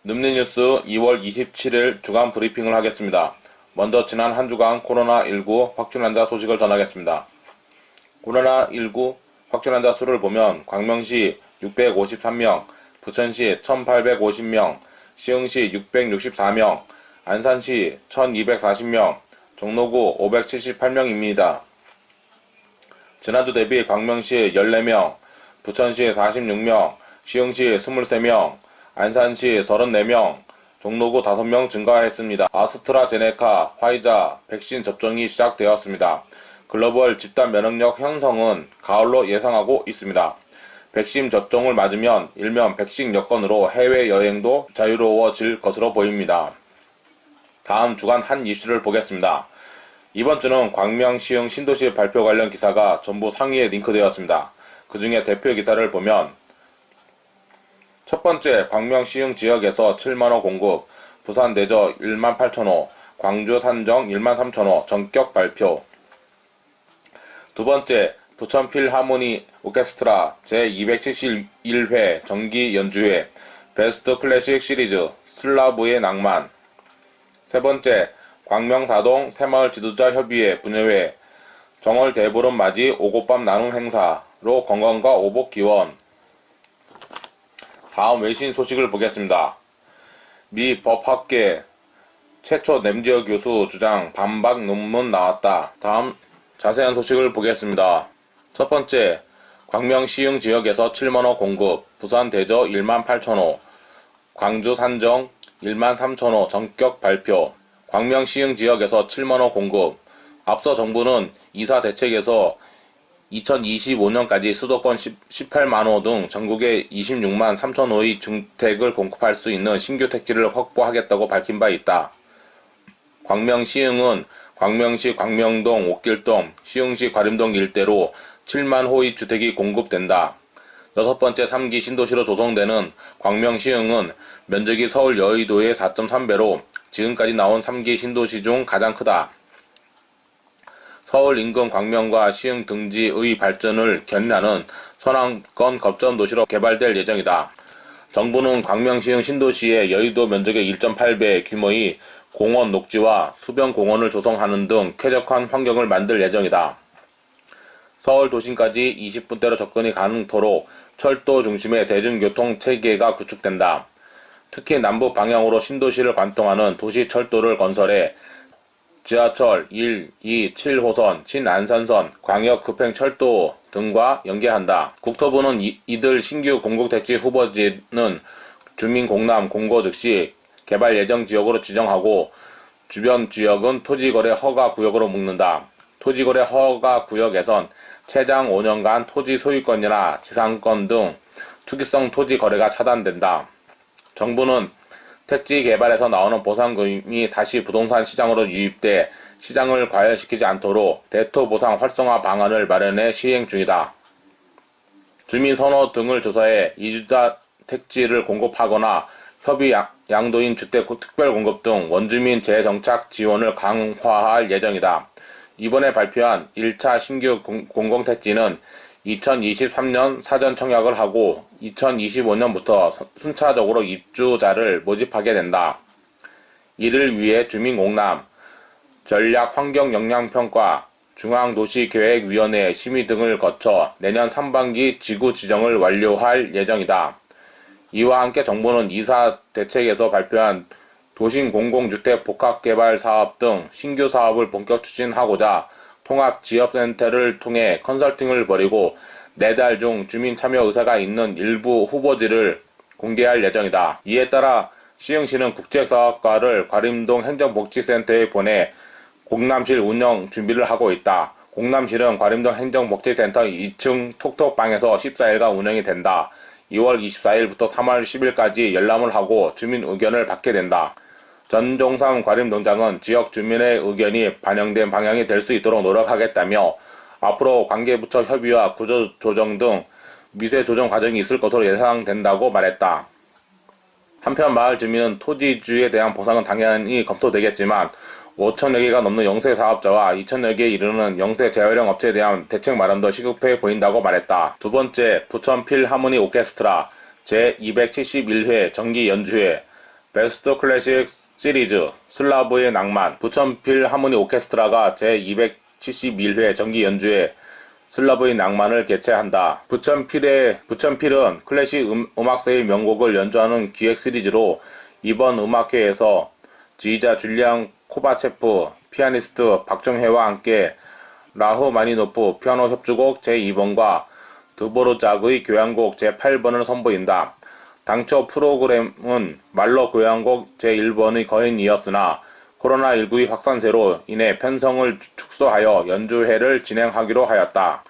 늠리뉴스 2월 27일 주간 브리핑을 하겠습니다. 먼저 지난 한 주간 코로나19 확진 환자 소식을 전하겠습니다. 코로나19 확진 환자 수를 보면 광명시 653명, 부천시 1850명, 시흥시 664명, 안산시 1240명, 종로구 578명입니다. 지난주 대비 광명시 14명, 부천시 46명, 시흥시 23명, 안산시 34명, 종로구 5명 증가했습니다. 아스트라제네카, 화이자 백신 접종이 시작되었습니다. 글로벌 집단 면역력 형성은 가을로 예상하고 있습니다. 백신 접종을 맞으면 일면 백신 여건으로 해외여행도 자유로워질 것으로 보입니다. 다음 주간 한 이슈를 보겠습니다. 이번 주는 광명, 시흥, 신도시 발표 관련 기사가 전부 상위에 링크되었습니다. 그 중에 대표 기사를 보면 첫 번째, 광명, 시흥 지역에서 7만호 공급, 부산 내저 18,000호, 광주 산정 13,000호 전격 발표. 두 번째, 부천 필하모니 오케스트라 제271회 정기 연주회 베스트 클래식 시리즈 슬라브의 낭만. 세 번째, 광명사동 새마을 지도자 협의회 분회회 정월 대보름 맞이 오곡밥 나눔 행사로 건강과 오복 기원. 다음 외신 소식을 보겠습니다. 미 법학계 최초 램지어 교수 주장 반박 논문 나왔다. 다음 자세한 소식을 보겠습니다. 첫 번째, 광명 시흥 지역에서 7만호 공급, 부산 대저 18,000호, 광주 산정 13,000호 전격 발표. 광명 시흥 지역에서 7만호 공급. 앞서 정부는 이사 대책에서 2025년까지 수도권 18만호 등 전국에 26만 3천호의 주택을 공급할 수 있는 신규 택지를 확보하겠다고 밝힌 바 있다. 광명 시흥은 광명시 광명동, 옥길동, 시흥시 과림동 일대로 7만 호의 주택이 공급된다. 여섯 번째 3기 신도시로 조성되는 광명 시흥은 면적이 서울 여의도의 4.3배로 지금까지 나온 3기 신도시 중 가장 크다. 서울 인근 광명과 시흥 등지의 발전을 견인하는 선왕권 거점 도시로 개발될 예정이다. 정부는 광명, 시흥 신도시에 여의도 면적의 1.8배 규모의 공원 녹지와 수변 공원을 조성하는 등 쾌적한 환경을 만들 예정이다. 서울 도심까지 20분대로 접근이 가능토록 철도 중심의 대중교통 체계가 구축된다. 특히 남북 방향으로 신도시를 관통하는 도시철도를 건설해 지하철 1, 2, 7호선, 신안산선, 광역급행철도 등과 연계한다. 국토부는 이들 신규 공급택지 후보지는 주민공람 공고 즉시 개발 예정 지역으로 지정하고 주변 지역은 토지거래 허가구역으로 묶는다. 토지거래 허가구역에선 최장 5년간 토지 소유권이나 지상권 등 투기성 토지 거래가 차단된다. 정부는 택지 개발에서 나오는 보상금이 다시 부동산 시장으로 유입돼 시장을 과열시키지 않도록 대토보상 활성화 방안을 마련해 시행 중이다. 주민 선호 등을 조사해 이주자 택지를 공급하거나 협의 양도인 주택 특별 공급 등 원주민 재정착 지원을 강화할 예정이다. 이번에 발표한 1차 신규 공공택지는 2023년 사전 청약을 하고 2025년부터 순차적으로 입주자를 모집하게 된다. 이를 위해 주민공람, 전략환경영향평가, 중앙도시계획위원회 심의 등을 거쳐 내년 상반기 지구 지정을 완료할 예정이다. 이와 함께 정부는 이사 대책에서 발표한 도심 공공주택 복합개발 사업 등 신규 사업을 본격 추진하고자 통합지역센터를 통해 컨설팅을 벌이고 4달 중 주민 참여 의사가 있는 일부 후보지를 공개할 예정이다. 이에 따라 시흥시는 국제사업가를 과림동 행정복지센터에 보내 공람실 운영 준비를 하고 있다. 공람실은 과림동 행정복지센터 2층 톡톡방에서 14일간 운영이 된다. 2월 24일부터 3월 10일까지 열람을 하고 주민 의견을 받게 된다. 전종삼 과림동장은 지역 주민의 의견이 반영된 방향이 될 수 있도록 노력하겠다며 앞으로 관계부처 협의와 구조조정 등 미세 조정 과정이 있을 것으로 예상된다고 말했다. 한편 마을 주민은 토지주에 대한 보상은 당연히 검토되겠지만 5천여 개가 넘는 영세 사업자와 2천여 개에 이르는 영세 재활용 업체에 대한 대책 마련도 시급해 보인다고 말했다. 두 번째, 부천 필하모니 오케스트라 제271회 정기 연주회 베스트 클래식 시리즈 슬라브의 낭만 부천 필하모니 오케스트라가 제271회 정기 연주회 슬라브의 낭만을 개최한다. 부천필은 클래식 음악사의 명곡을 연주하는 기획 시리즈로 이번 음악회에서 지휘자 줄리안 코바체프, 피아니스트 박정혜와 함께 라흐마니노프 피아노 협주곡 제2번과 드보르작의 교향곡 제8번을 선보인다. 당초 프로그램은 말로 교향곡 제1번의 거행이었으나 코로나19의 확산세로 인해 편성을 축소하여 연주회를 진행하기로 하였다.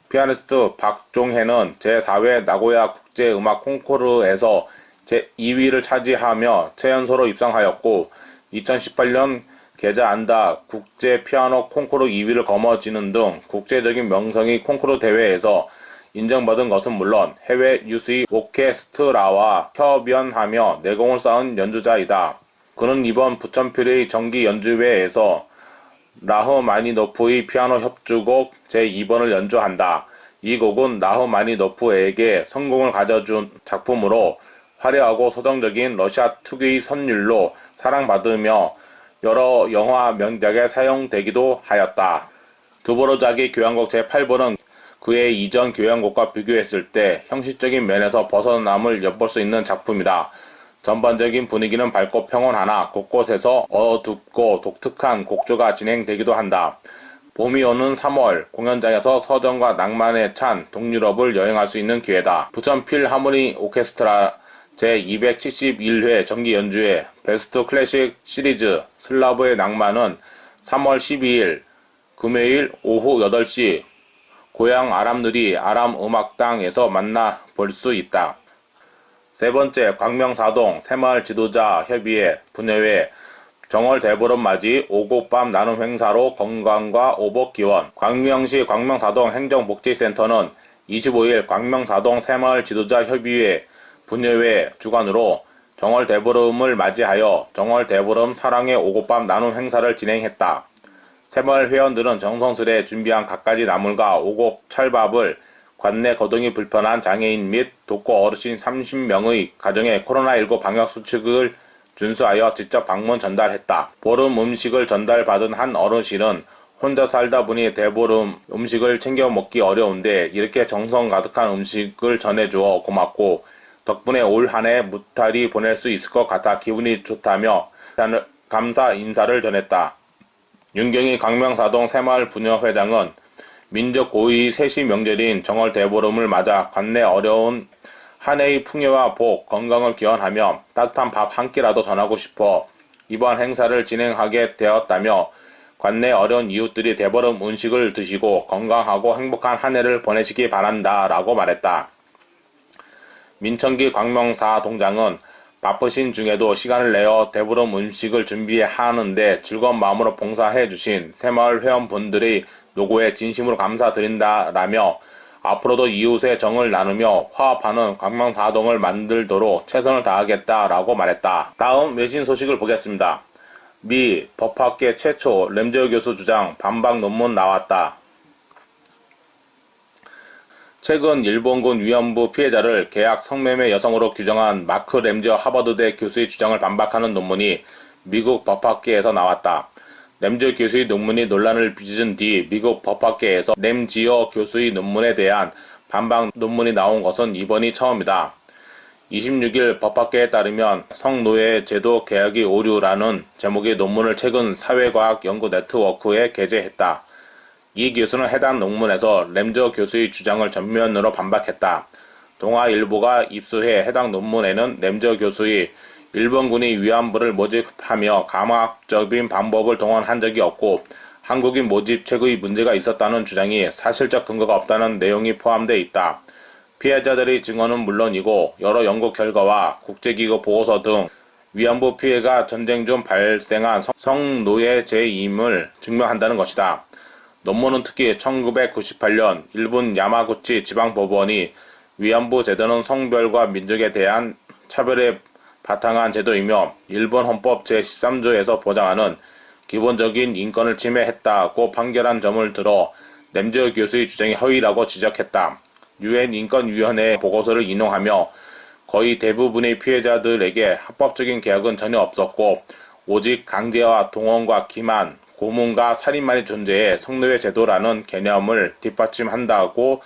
피아니스트 박종혜는 제4회 나고야 국제음악 콩쿠르에서 제2위를 차지하며 최연소로 입상하였고 2018년 게자 안다 국제 피아노 콩쿠르 2위를 거머쥐는 등 국제적인 명성의 콩쿠르 대회에서 인정받은 것은 물론 해외 유수의 오케스트라와 협연하며 내공을 쌓은 연주자이다. 그는 이번 부천필의 정기 연주회에서 라흐마니노프의 피아노 협주곡 제2번을 연주한다. 이 곡은 라흐마니노프에게 성공을 가져준 작품으로 화려하고 서정적인 러시아 특유의 선율로 사랑받으며 여러 영화 명작에 사용되기도 하였다. 드보르자기 교향곡 제8번은 그의 이전 교향곡과 비교했을 때 형식적인 면에서 벗어남을 엿볼 수 있는 작품이다. 전반적인 분위기는 밝고 평온하나 곳곳에서 어둡고 독특한 곡조가 진행되기도 한다. 봄이 오는 3월 공연장에서 서정과 낭만에 찬 동유럽을 여행할 수 있는 기회다. 부천 필하모니 오케스트라 제271회 정기 연주회 베스트 클래식 시리즈 슬라브의 낭만은 3월 12일 금요일 오후 8시 고향 아람누리 아람음악당에서 만나볼 수 있다. 세 번째, 광명사동 새마을 지도자 협의회 분회회 정월 대보름 맞이 오곡밤 나눔 행사로 건강과 오복 기원. 광명시 광명사동 행정복지센터는 25일 광명사동 새마을 지도자 협의회 분회회 주관으로 정월 대보름을 맞이하여 정월 대보름 사랑의 오곡밤 나눔 행사를 진행했다. 새마을 회원들은 정성스레 준비한 갖가지 나물과 오곡 찰밥을 관내 거동이 불편한 장애인 및 독거 어르신 30명의 가정에 코로나19 방역 수칙을 준수하여 직접 방문 전달했다. 보름 음식을 전달받은 한 어르신은 혼자 살다 보니 대보름 음식을 챙겨 먹기 어려운데 이렇게 정성 가득한 음식을 전해주어 고맙고 덕분에 올 한 해 무탈히 보낼 수 있을 것 같아 기분이 좋다며 감사 인사를 전했다. 윤경희 광명사동 새마을 분여회장은 민족 고유의 세시 명절인 정월 대보름을 맞아 관내 어려운 한 해의 풍요와 복, 건강을 기원하며 따뜻한 밥 한 끼라도 전하고 싶어 이번 행사를 진행하게 되었다며 관내 어려운 이웃들이 대보름 음식을 드시고 건강하고 행복한 한 해를 보내시기 바란다 라고 말했다. 민청기 광명사동장은 바쁘신 중에도 시간을 내어 대보름 음식을 준비하는데 즐거운 마음으로 봉사해 주신 새마을 회원분들의 노고에 진심으로 감사드린다라며 앞으로도 이웃의 정을 나누며 화합하는 광명사동을 만들도록 최선을 다하겠다라고 말했다. 다음 외신 소식을 보겠습니다. 미 법학계 최초 램저 교수 주장 반박 논문 나왔다. 최근 일본군 위안부 피해자를 계약 성매매 여성으로 규정한 마크 램저 하버드대 교수의 주장을 반박하는 논문이 미국 법학계에서 나왔다. 램저 교수의 논문이 논란을 빚은 뒤 미국 법학계에서 램지어 교수의 논문에 대한 반박 논문이 나온 것은 이번이 처음이다. 26일 법학계에 따르면 성노예 제도 개혁의 오류라는 제목의 논문을 최근 사회과학 연구 네트워크에 게재했다. 이 교수는 해당 논문에서 램저 교수의 주장을 전면으로 반박했다. 동아일보가 입수해 해당 논문에는 램저 교수의 일본군이 위안부를 모집하며 감학적인 방법을 동원한 적이 없고 한국인 모집책의 문제가 있었다는 주장이 사실적 근거가 없다는 내용이 포함되어 있다. 피해자들의 증언은 물론이고 여러 연구 결과와 국제기구 보고서 등 위안부 피해가 전쟁 중 발생한 성노예죄임을 증명한다는 것이다. 논문은 특히 1998년 일본 야마구치 지방법원이 위안부 제도는 성별과 민족에 대한 차별에 바탕한 제도이며 일본 헌법 제13조에서 보장하는 기본적인 인권을 침해했다고 판결한 점을 들어 램저 교수의 주장이 허위라고 지적했다. 유엔 인권위원회 보고서를 인용하며 거의 대부분의 피해자들에게 합법적인 계약은 전혀 없었고 오직 강제와 동원과 기만, 고문과 살인만이 존재해 성노예 제도라는 개념을 뒷받침한다고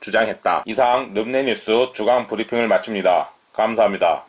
주장했다. 이상 름네뉴스 주간 브리핑을 마칩니다. 감사합니다.